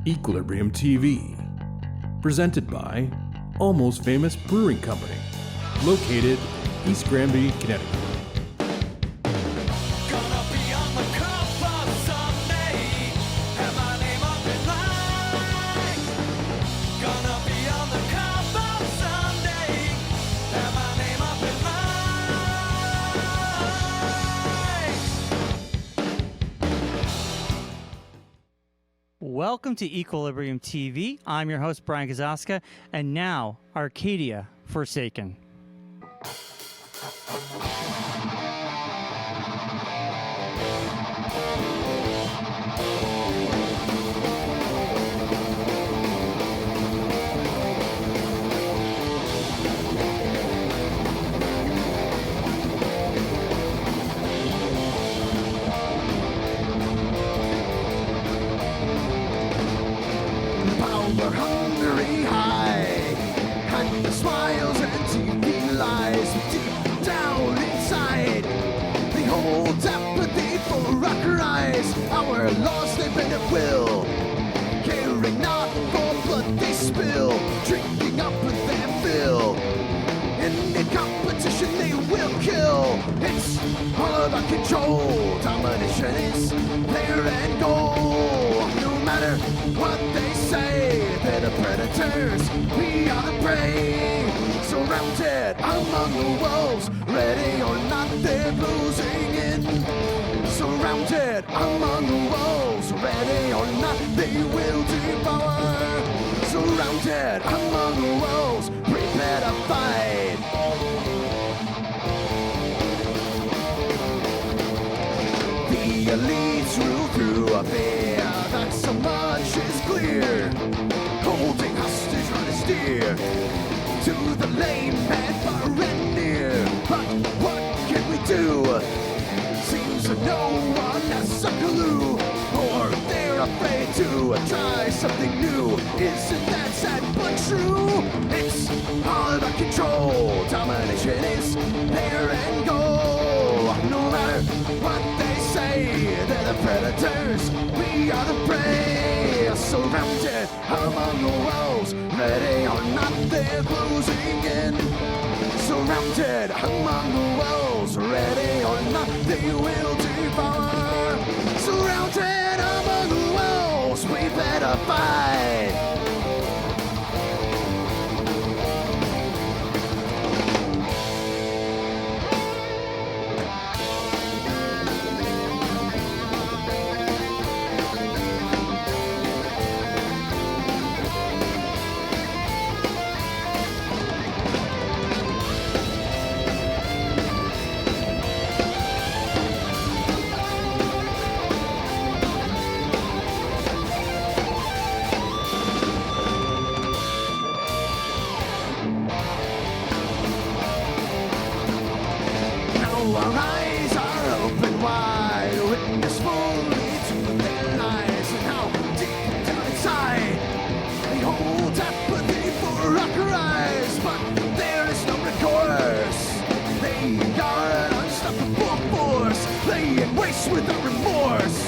Equilibrium TV, presented by Almost Famous Brewing Company, located in East Granby, Connecticut. Welcome to Equilibrium TV. I'm your host, Brian Gazaska, and now Arcadia Forsaken. Power hungry high, and the smiles and TV lies deep down inside. The old apathy for our eyes, our laws they bend at will, caring not for blood they spill, drinking up their fill. In the competition they will kill. It's all about control. Domination is their end goal. No matter what they say, they're the predators, we are the prey. Surrounded among the wolves, ready or not, they're closing in. Surrounded among the wolves, ready or not, they will devour. Surrounded among the wolves, prepare to fight. The elites rule through a fear, that so much is clear. Holding hostage on a steer to the lame man far and near. But what can we do? Seems no one has a clue, or they're afraid to try something new. Isn't that sad but true? It's all about control. Domination is their end goal. No matter what they say, they're the predators, we are the prey. Surrounded among the wolves, ready or not, they're closing in. Surrounded among the wolves, ready or not, they will devour. Surrounded among the wolves, we better fight. Our eyes are open wide, witness fully to their lies, and how deep down inside they hold apathy for our eyes. But there is no recourse. They are an unstoppable force, laying waste without remorse.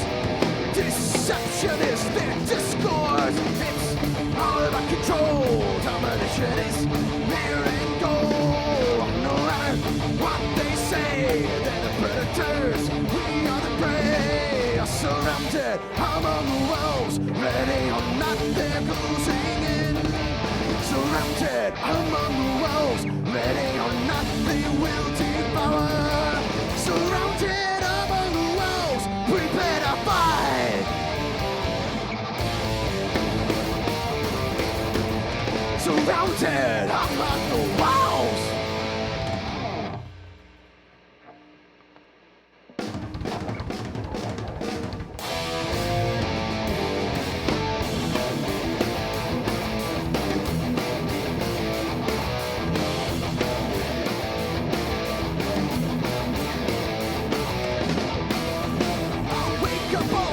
Deception is their discourse. It's all about control. Domination is their end goal. No matter what they say, they're the predators, we are the prey. Surrounded among the wolves, ready or not, they're closing in. Surrounded among the wolves, ready or not, they will devour. Surrounded among the wolves, prepare to fight. Surrounded among the wolves.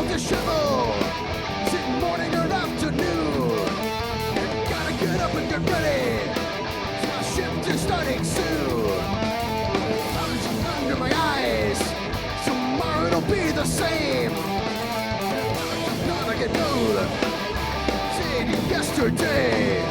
Disheveled, is it morning or afternoon? You gotta get up and get ready. My shift is starting soon. Clouds under my eyes, tomorrow it'll be the same. I'm gonna get moved. yesterday.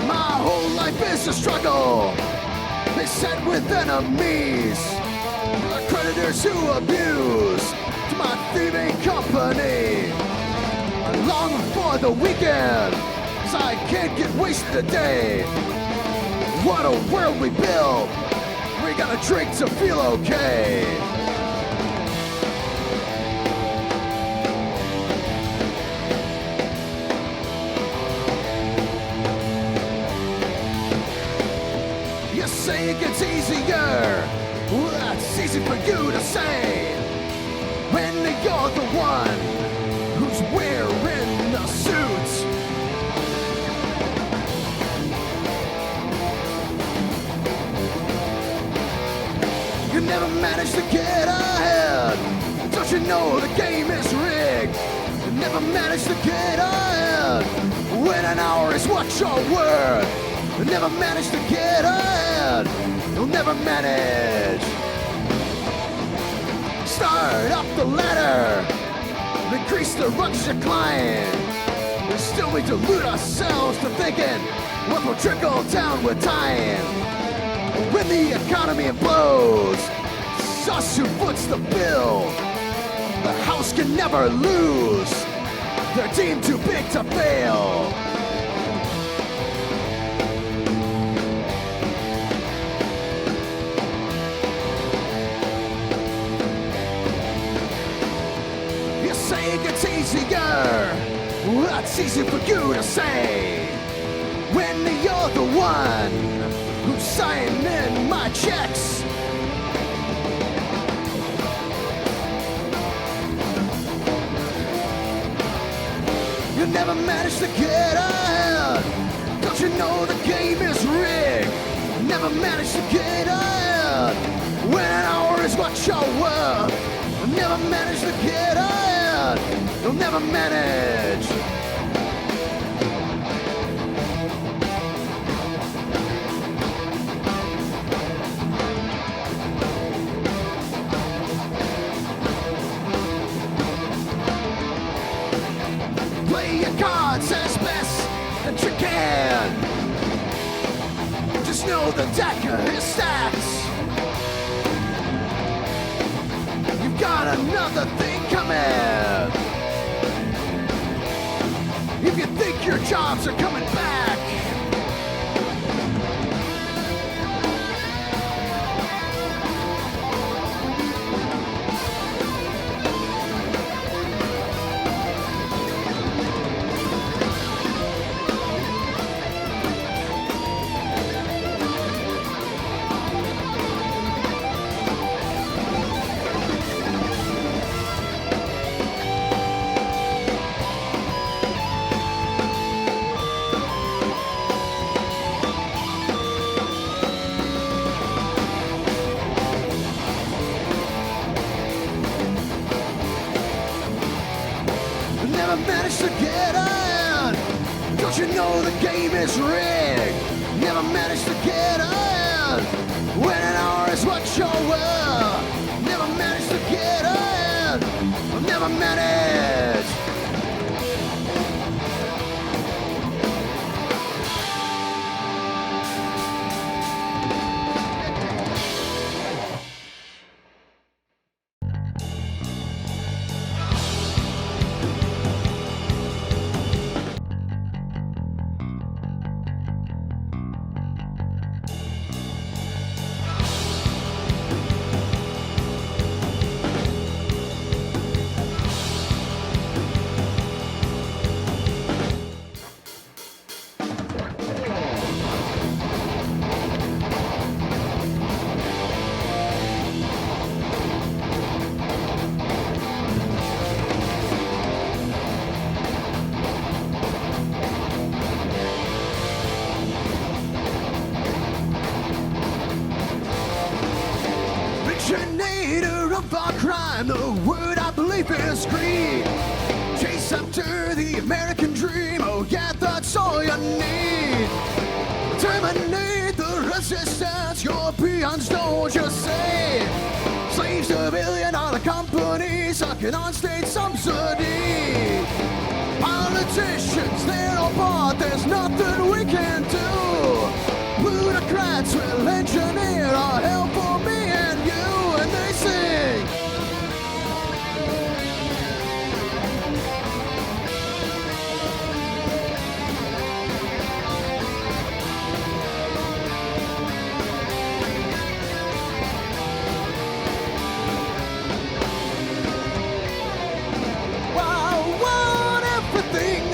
My whole life is a struggle, beset with enemies, creditors who abuse to my thieving company. I long for the weekend, 'cause I can't get wasted a day. What a world we built, we gotta drink to feel okay. You say it gets easier, well, that's easy for you to say, when you're the one who's wearing the suits. You never manage to get ahead, don't you know the game is rigged? You never manage to get ahead, when an hour is what you're worth. You never manage to get ahead, you'll never manage. Start up the ladder, increase the rungs you're climbing. And still we delude ourselves to thinking what will trickle down with time. When the economy implodes, it's us who foots the bill. The house can never lose, they're deemed too big to fail. Say it gets easier, well, that's easy for you to say, when you're the one who's signing my checks. You never manage to get ahead, don't you know the game is rigged? You never manage to get ahead, when an hour is what you're worth. You never manage to get ahead, you'll never manage. Play your cards as best that you can. Just know the deck is stacked. You've got another thing coming. If you think your jobs are coming back, never managed to get in. Don't you know the game is rigged? Never managed to get in, when an hour is what you're worth. Never managed to get in, never managed. Originator of our crime, the word I believe is greed. Chase after the American dream, oh yeah, that's all you need. Terminate the banking on state subsidy. Politicians, they're all bought, there's nothing we can do. Plutocrats will engineer our help for me and you, and they sing.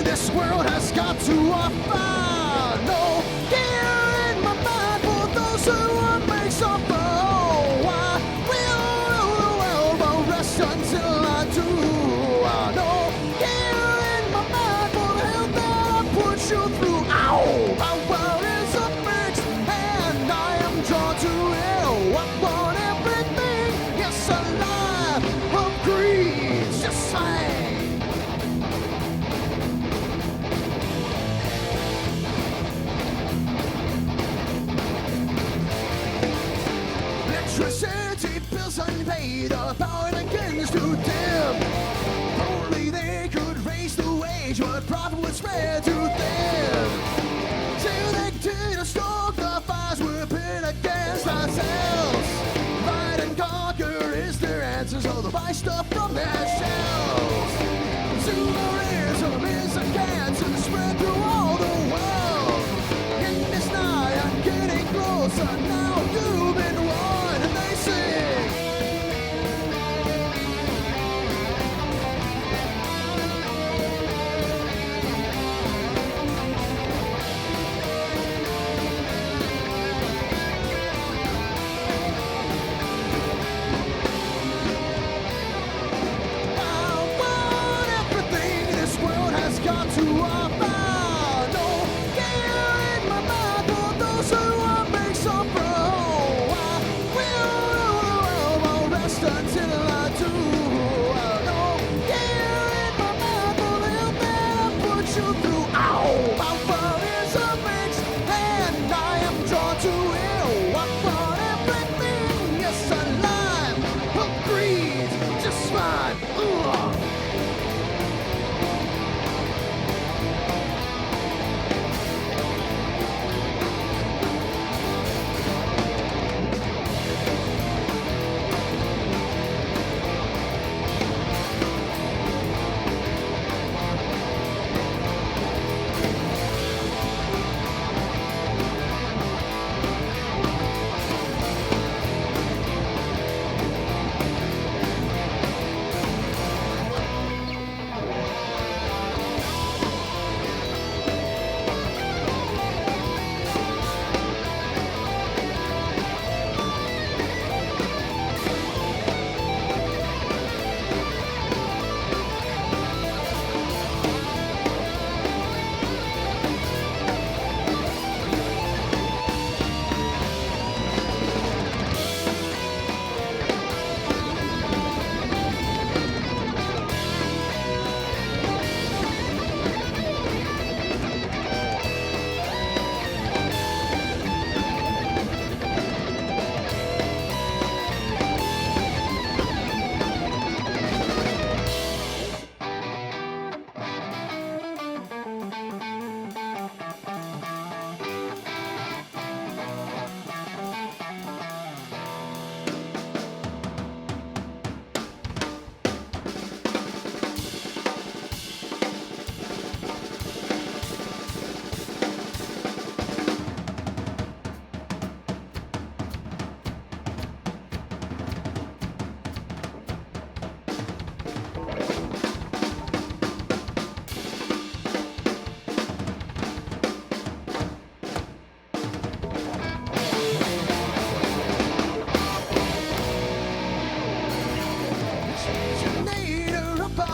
This world has got to offer. No fear in my mind for those who make suffer. Oh, I will rule the world, but rest until I do. No fear in my mind for the hell that I put you through. Ow! My world is a fix, and I am drawn to it. I want everything, yes, alive, of greed, just fine. Electricity bills unpaid, the power begins to dim. Only they could raise the wage, but profit would spread to them. Till they did a stroke, the fires were pit against ourselves. Fight and conquer is their answer, so they buy stuff from their shelves. Consumerism is a cancer spread through all the world. In this night, I'm getting closer, now you've been won, and they sing. I want everything this world has got to offer. No fear in my mind for those who make suffer. Oh, I will rule the world, but rest until I do. No fear in my mind for the hell that I put you through. Ow! My world is a mix, and I am drawn to it. I want everything, yes, alive, agreed, just fine. Ugh.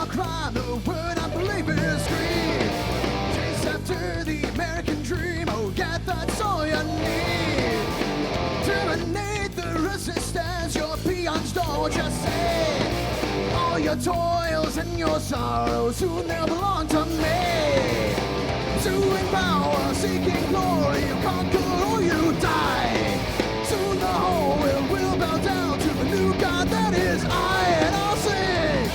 crime, the word I believe is greed. Chase after the American dream, oh yeah, that's all you need. Terminate the resistance, your peons don't just say. All your toils and your sorrows who never belong to me. Pursuing power, seeking glory, you conquer or you die. Soon the whole world will bow down to the new God that is I, and I'll sing.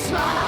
smile.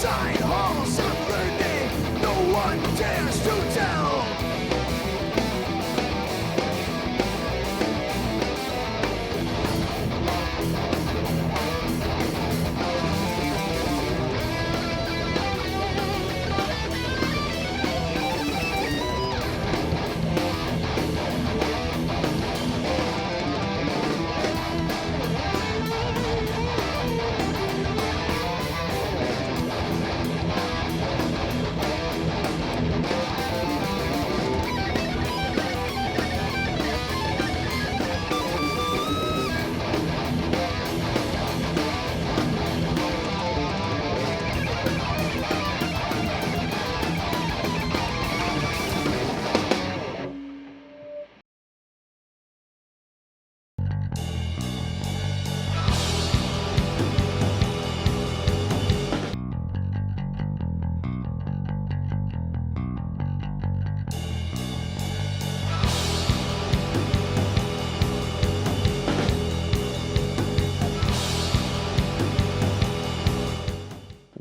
inside halls of learning, no one dares to tell.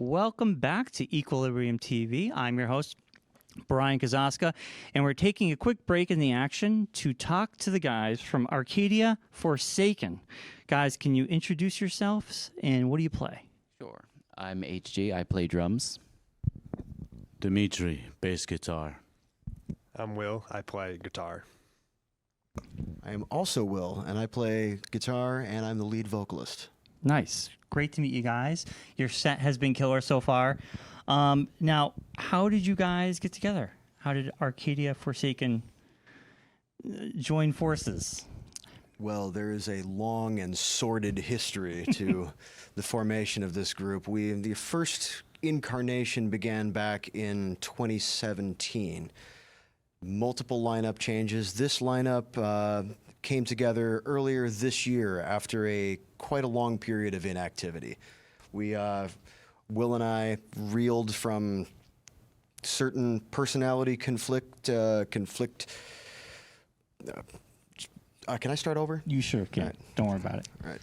Welcome back to Equilibrium TV. I'm your host, Brian Kazaska, and we're taking a quick break in the action to talk to the guys from Arcadia Forsaken. Guys, can you introduce yourselves and what do you play? Sure. I'm HG. I play drums. Dimitri, bass guitar. I'm Will. I play guitar. I am also Will, and I play guitar, and I'm the lead vocalist. Nice. Great to meet you guys. Your set has been killer so far. Now, how did you guys get together? How did Arcadia Forsaken join forces? Well, there is a long and sordid history to the formation of this group. The first incarnation began back in 2017. Multiple lineup changes. This lineup came together earlier this year after quite a long period of inactivity. Will and I reeled from certain personality conflict. Can I start over? You sure can. Right. Don't worry about it. All right.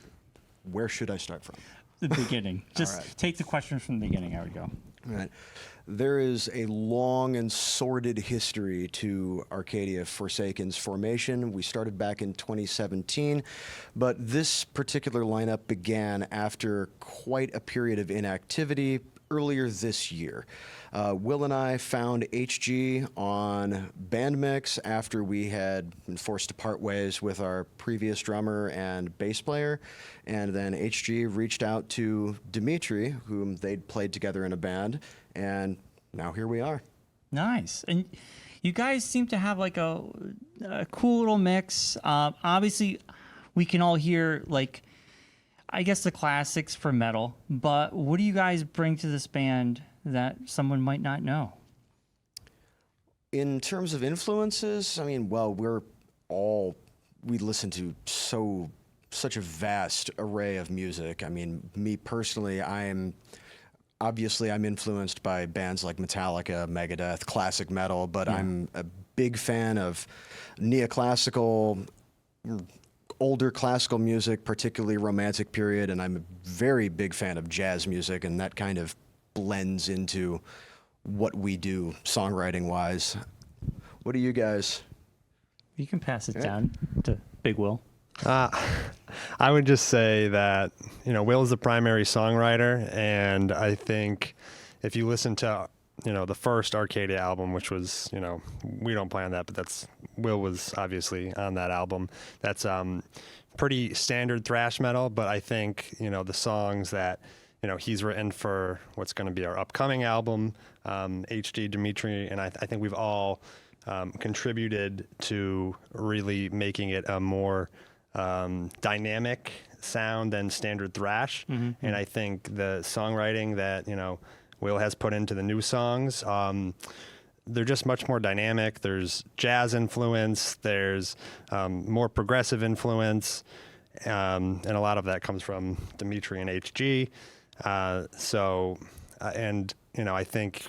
Where should I start from? The beginning. Just right. take the questions from the beginning. I would go. All right. There is a long and sordid history to Arcadia Forsaken's formation. We started back in 2017, but this particular lineup began after quite a period of inactivity earlier this year. Will and I found HG on Bandmix after we had been forced to part ways with our previous drummer and bass player, and then HG reached out to Dimitri, whom they'd played together in a band, and now here we are. Nice. And you guys seem to have like a cool little mix. Obviously, we can all hear like, I guess the classics for metal, but what do you guys bring to this band that someone might not know? In terms of influences, I mean, well, we listen to such a vast array of music. I mean, me personally, I'm influenced by bands like Metallica, Megadeth, classic metal, but I'm a big fan of neoclassical, older classical music, particularly Romantic period, and I'm a very big fan of jazz music, and that kind of blends into what we do songwriting-wise. What do you guys? You can pass it down to Big Will. I would just say that, Will is the primary songwriter, and I think if you listen to, the first Arcadia album, which was, we don't play on that, but Will was obviously on that album. That's pretty standard thrash metal, but I think, the songs that, he's written for what's going to be our upcoming album, HD, Dimitri, and I think we've all contributed to really making it a more dynamic sound than standard thrash. Mm-hmm. And I think the songwriting that, Will has put into the new songs, they're just much more dynamic. There's jazz influence, there's more progressive influence, and a lot of that comes from Dimitri and HG. I think,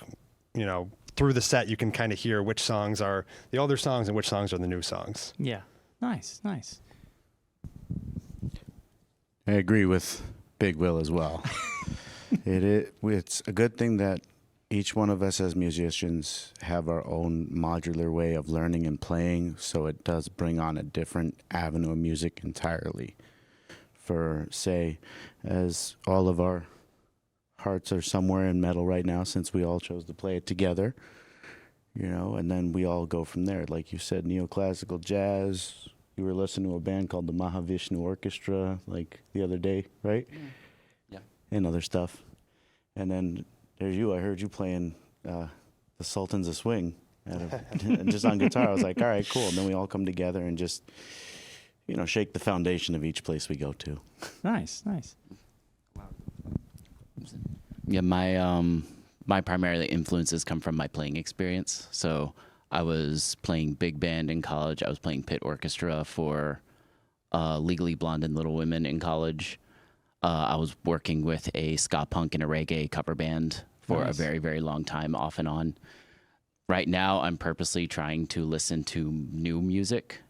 through the set, you can kind of hear which songs are the older songs and which songs are the new songs. Yeah. Nice. I agree with Big Will as well. It's a good thing that each one of us as musicians have our own modular way of learning and playing, so it does bring on a different avenue of music entirely. For, say, as all of our hearts are somewhere in metal right now, since we all chose to play it together, and then we all go from there. Like you said, neoclassical jazz. You were listening to a band called the Mahavishnu Orchestra, like the other day, right? Yeah. And other stuff. And then there's you. I heard you playing the Sultans of Swing just on guitar. I was like, all right, cool. And then we all come together and just, shake the foundation of each place we go to. Nice. Yeah, my primary influences come from my playing experience. So I was playing big band in college. I was playing pit orchestra for Legally Blonde and Little Women in college. I was working with a ska punk and a reggae cover band for a very, very long time, off and on. Right now, I'm purposely trying to listen to new music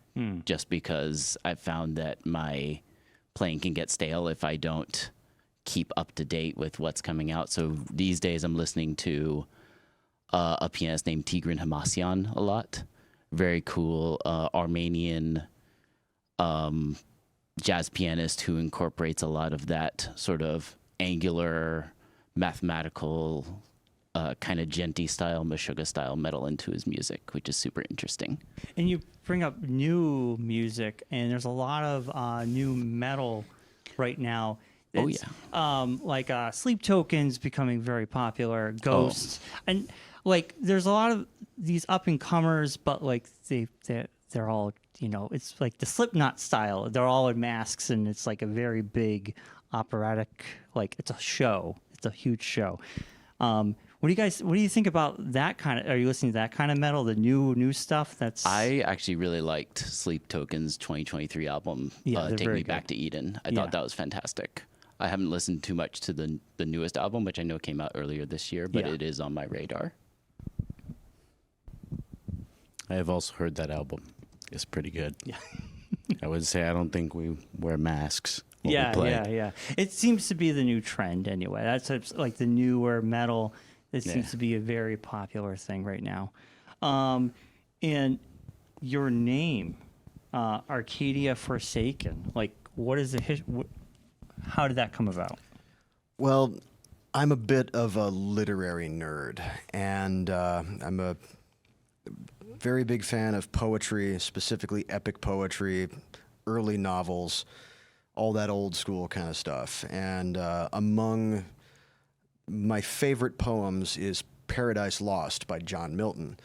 just because I've found that my playing can get stale if I don't keep up to date with what's coming out. So these days, I'm listening to a pianist named Tigran Hamasyan a lot. Very cool Armenian jazz pianist who incorporates a lot of that sort of angular, mathematical, kind of djenty style, Meshuggah style metal into his music, which is super interesting. And you bring up new music, and there's a lot of new metal right now. It's, like Sleep Tokens becoming very popular, Ghosts, and like there's a lot of these up and comers, but like they're all, it's like the Slipknot style. They're all in masks, and it's like a very big operatic, like it's a show. It's a huge show. What do you think about that kind of? Are you listening to that kind of metal, the new stuff? I actually really liked Sleep Tokens' 2023 album, Take Me Back to Eden. I thought that was fantastic. I haven't listened too much to the newest album, which I know came out earlier this year, but it is on my radar. I have also heard that album. It's pretty good. Yeah. I would say I don't think we wear masks. Yeah. It seems to be the new trend anyway. That's like the newer metal. It seems to be a very popular thing right now. And your name, Arcadia Forsaken, like what is the how did that come about? Well, I'm a bit of a literary nerd, and I'm a very big fan of poetry, specifically epic poetry, early novels, all that old school kind of stuff. And among my favorite poems is Paradise Lost by John Milton.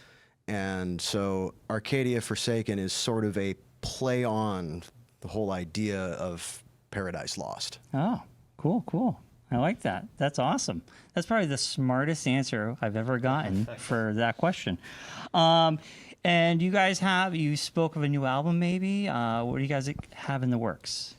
And so Arcadia Forsaken is sort of a play on the whole idea of Paradise Lost. Oh, cool. I like that. That's awesome. That's probably the smartest answer I've ever gotten for that question. And you spoke of a new album maybe. What do you guys have in the works?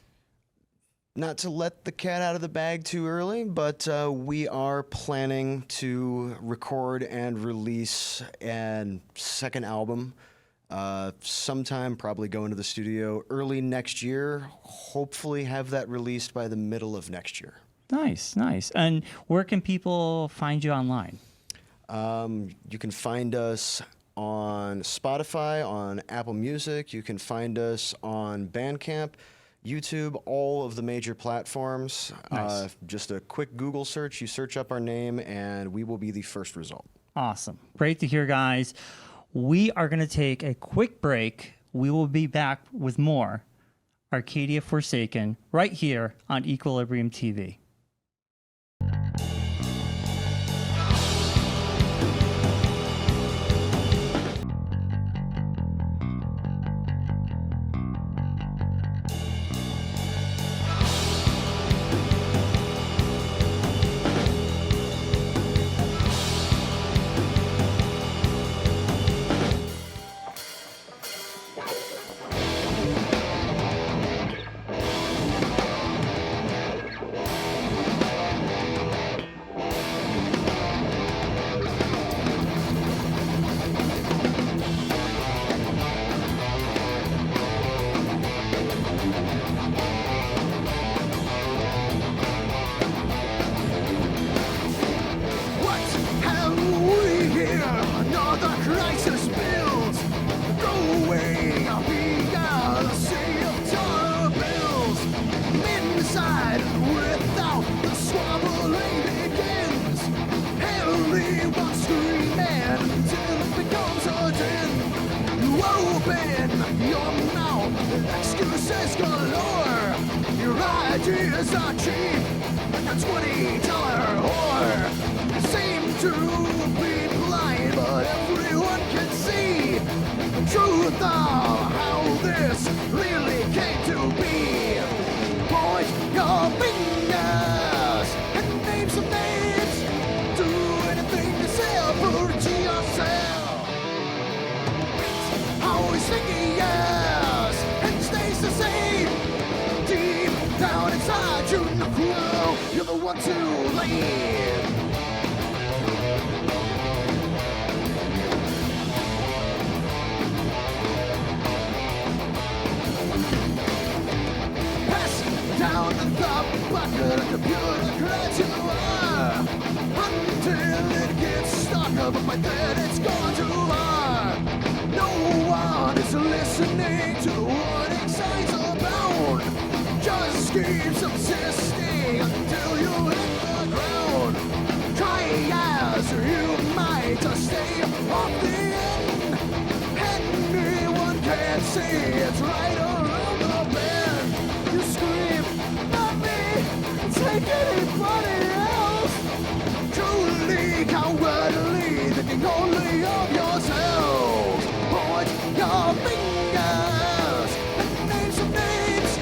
Not to let the cat out of the bag too early, but we are planning to record and release a second album sometime, probably go into the studio early next year. Hopefully have that released by the middle of next year. Nice. And where can people find you online? You can find us on Spotify, on Apple Music. You can find us on Bandcamp, YouTube, all of the major platforms. Nice. Just a quick Google search. You search up our name, and we will be the first result. Awesome. Great to hear, guys. We are going to take a quick break. We will be back with more Arcadia Forsaken right here on Equilibrium TV. $20 whore seem to be blind, but everyone can see the truth of how this really came to be. Point your fingers and name some names. Do anything to separate yourself. Always thinking yes and stays the same. Deep down inside you know you're the one to blame. Pass down the bucket of the bureaucrat you are until it gets stuck up my head. It's gone too far. No one is listening to the warning signs abound. Just keep subsisting until you hit the ground. Try as you might to stay off the end. Anyone can see it's right around the bend. You scream, not me, take anybody else. Truly, cowardly, thinking only of yourself. Point your fingers and name some names.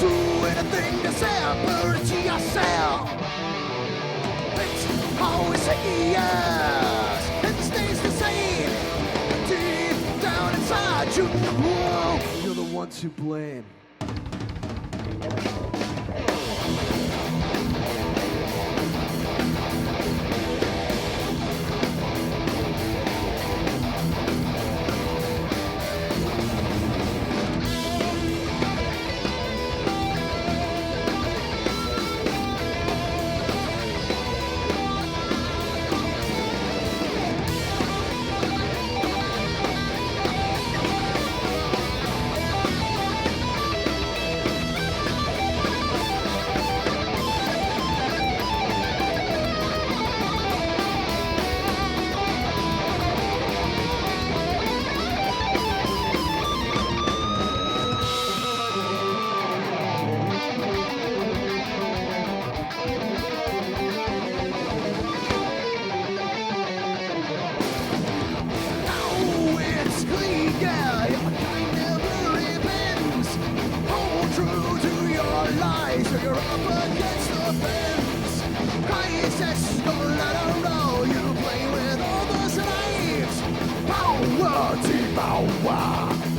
Do anything to separate yourself. It's always saying yes and stays the same. Deep down inside you know you're the one to blame.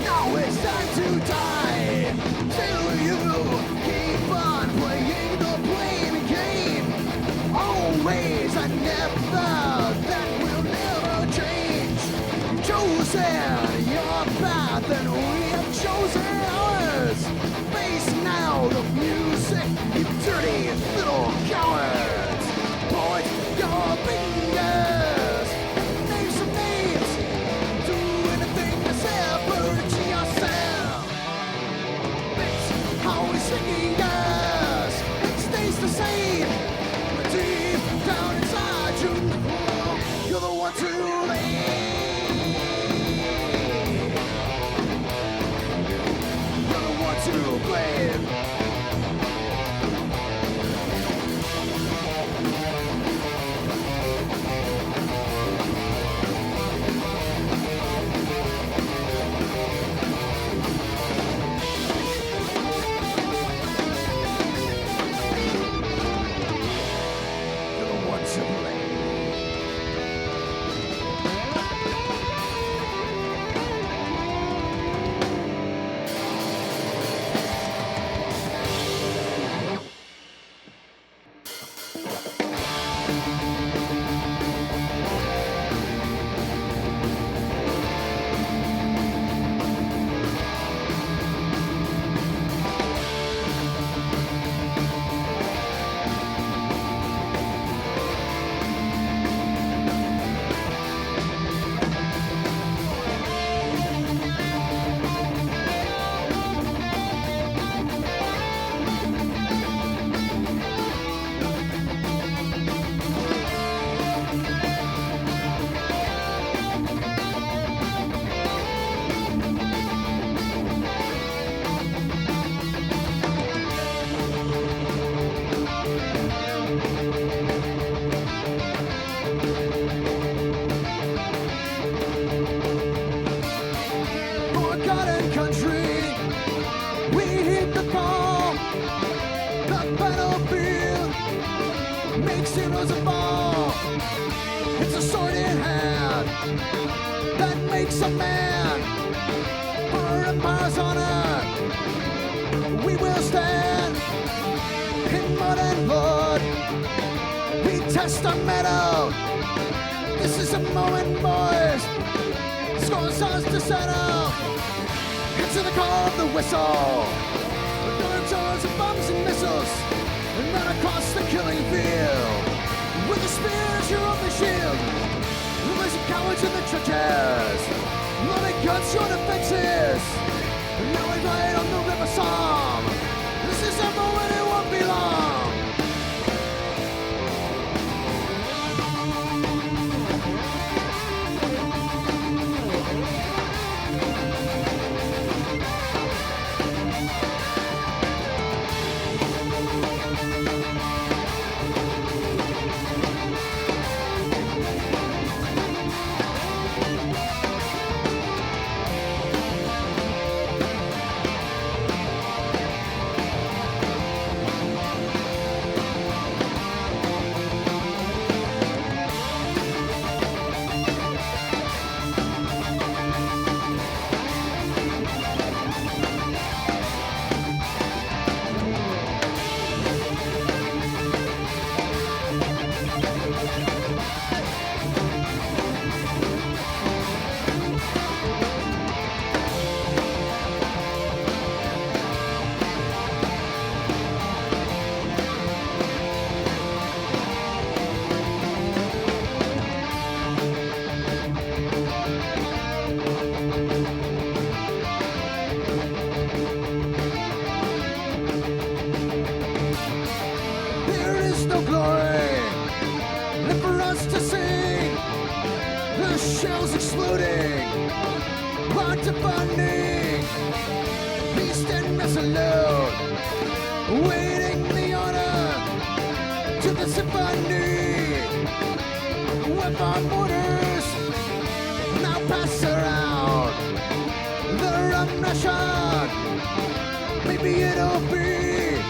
Now it's time to die. Still you keep on playing the blame game. Always and never, that will never change. Chosen your path and we have chosen ours. Face now the music, you dirty little cowards. Point your fingers and name some names. Do anything to separate yourself. It's always singing yes, it stays the same. But deep down inside you know you're the one to blame. makes heroes fall. It's a sword in hand that makes a man. For empire's honor, we will stand in mud and blood. We test our metal. This is a moment, boys. Score stars to settle. Into the call of the whistle. Guns, arms, and bombs and missiles. And run across the killing field. With the spear as your only shield. There's cowards in the trenches. Loaded guns, your defenses. And now we ride on the river Somme. This is a moment, it won't be long. Shells exploding, hard to funding, beast and resolute, waiting the honor to the symphony. Weapon mortars now pass around the ammunition. Maybe it'll be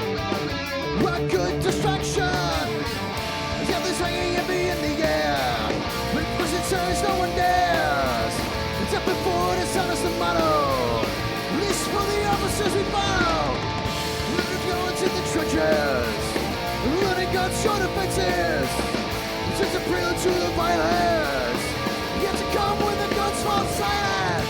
a good distraction. Death is hanging heavy in the air. Turns, no one dares. It's up before the sun is the motto. At least for the officers we follow. Let it go into the trenches. Running guns, short defenses. It's just a prelude to the violence. Yet to come when the guns fall silent.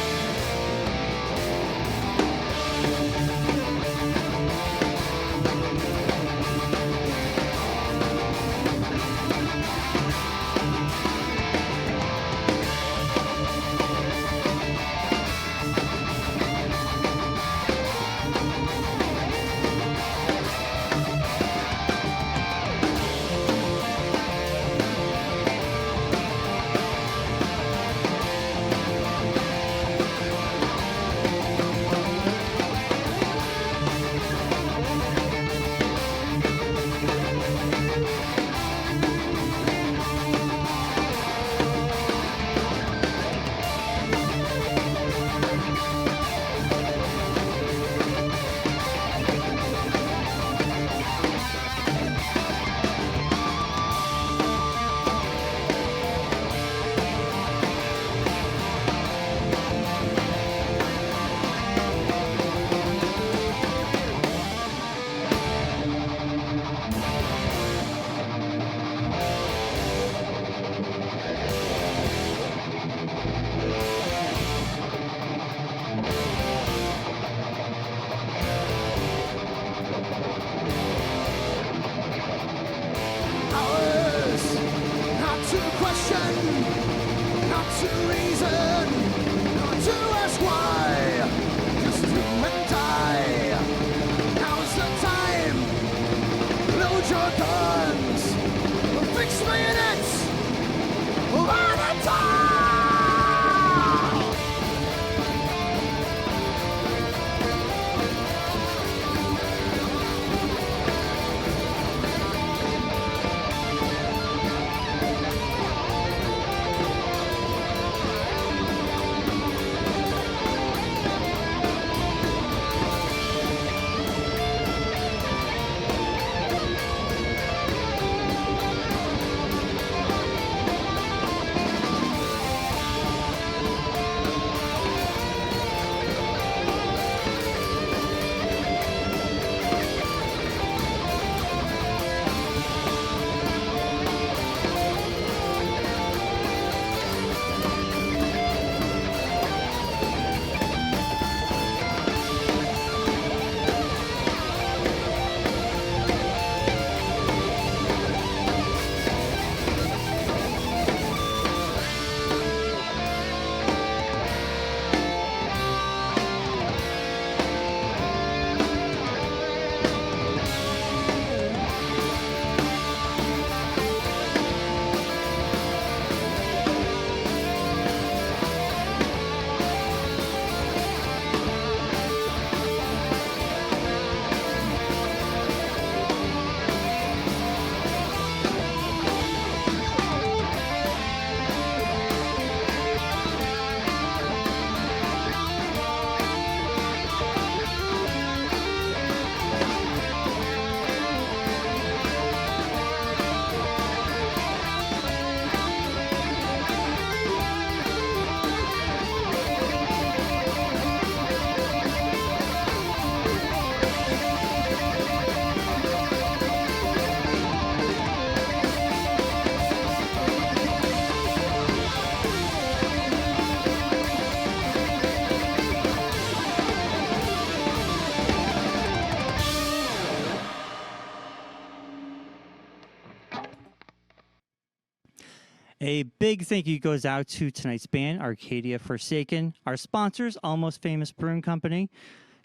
A big thank you goes out to tonight's band, Arcadia Forsaken, our sponsors, Almost Famous Brewing Company,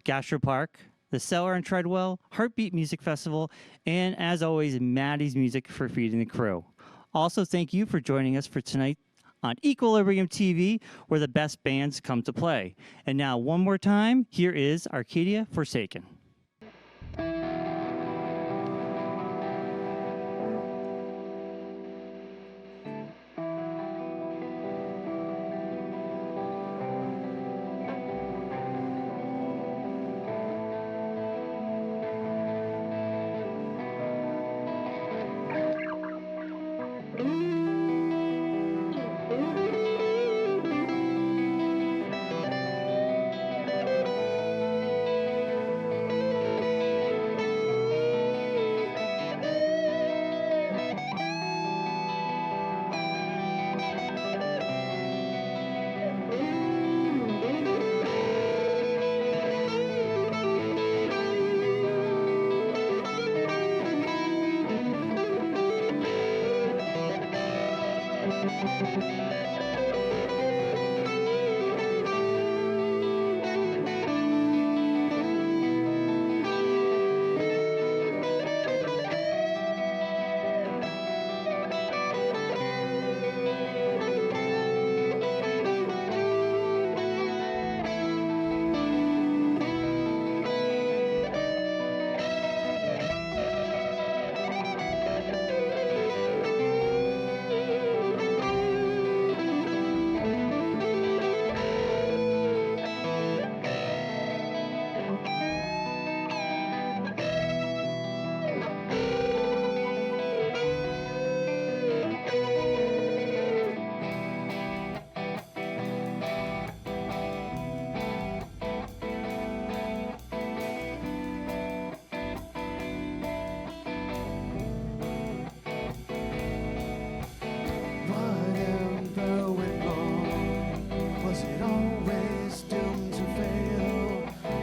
Gastro Park, The Cellar and Treadwell, Heartbeat Music Festival, and as always, Maddie's Music for feeding the crew. Also, thank you for joining us for tonight on Equilibrium TV, where the best bands come to play. And now, one more time, here is Arcadia Forsaken. Whatever went wrong, was it always doomed to fail?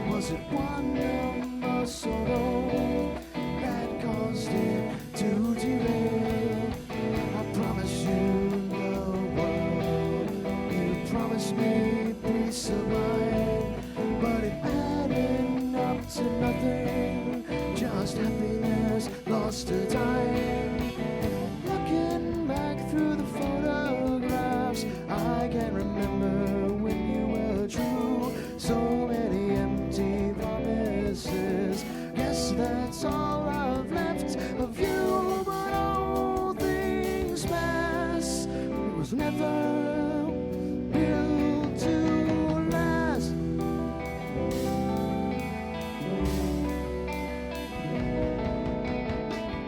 Was it one number so low that caused it to derail? I promise you the world, you promised me peace of mind, but it added up to nothing, just happiness lost to time. Looking back through the photographs, I can remember when you were true. So many empty promises, guess that's all I've left of you. But all things pass, it was never built to last.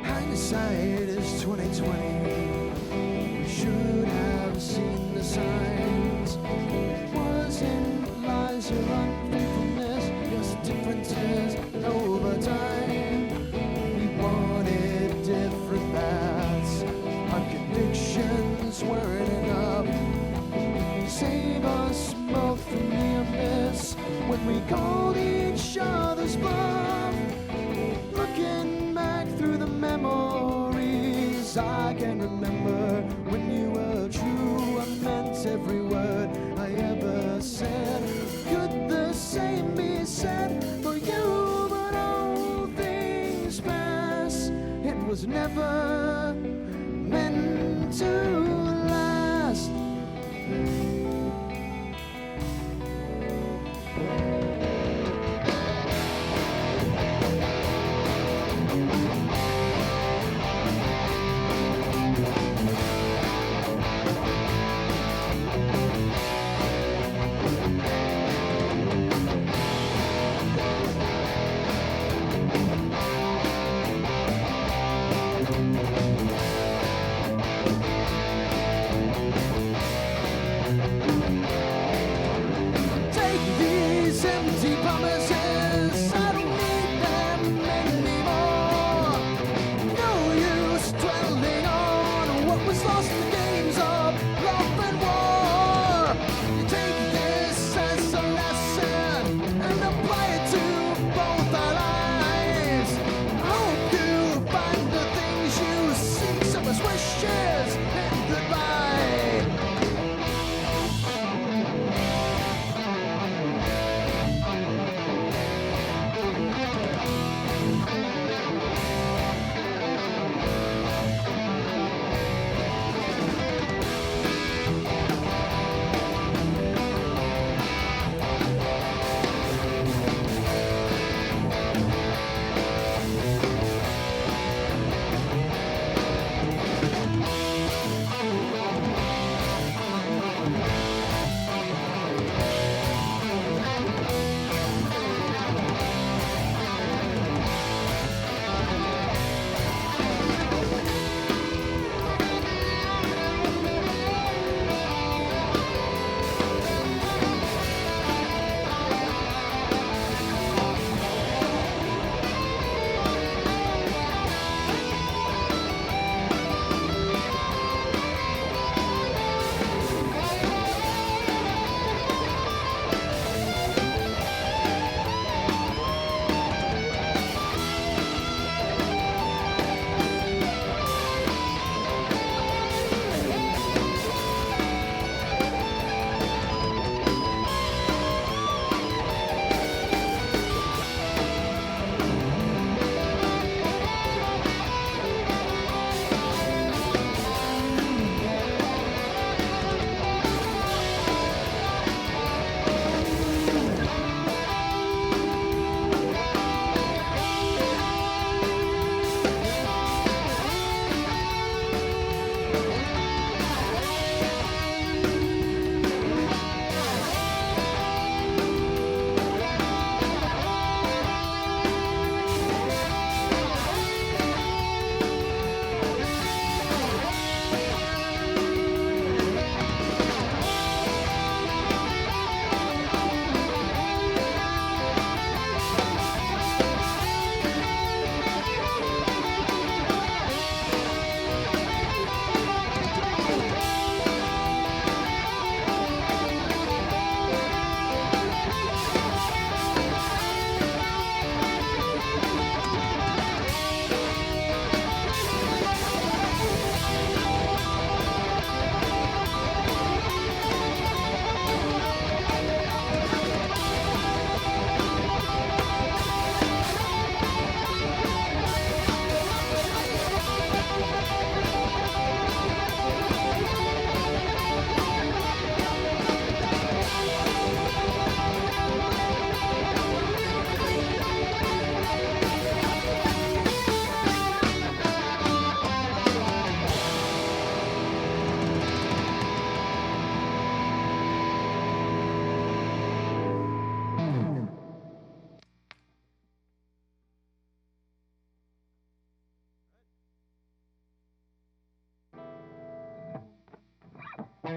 Hindsight is 2020. We should have seen the signs. Wasn't lies or unfaithfulness, just differences over time. We wanted different paths. Our convictions weren't enough. Save us both from the abyss when we called each other's bluff. Looking back through the memories, I can remember when you were true. I meant every word I ever said. Could the same be said for you? But all things pass, it was never meant to last.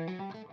Bye.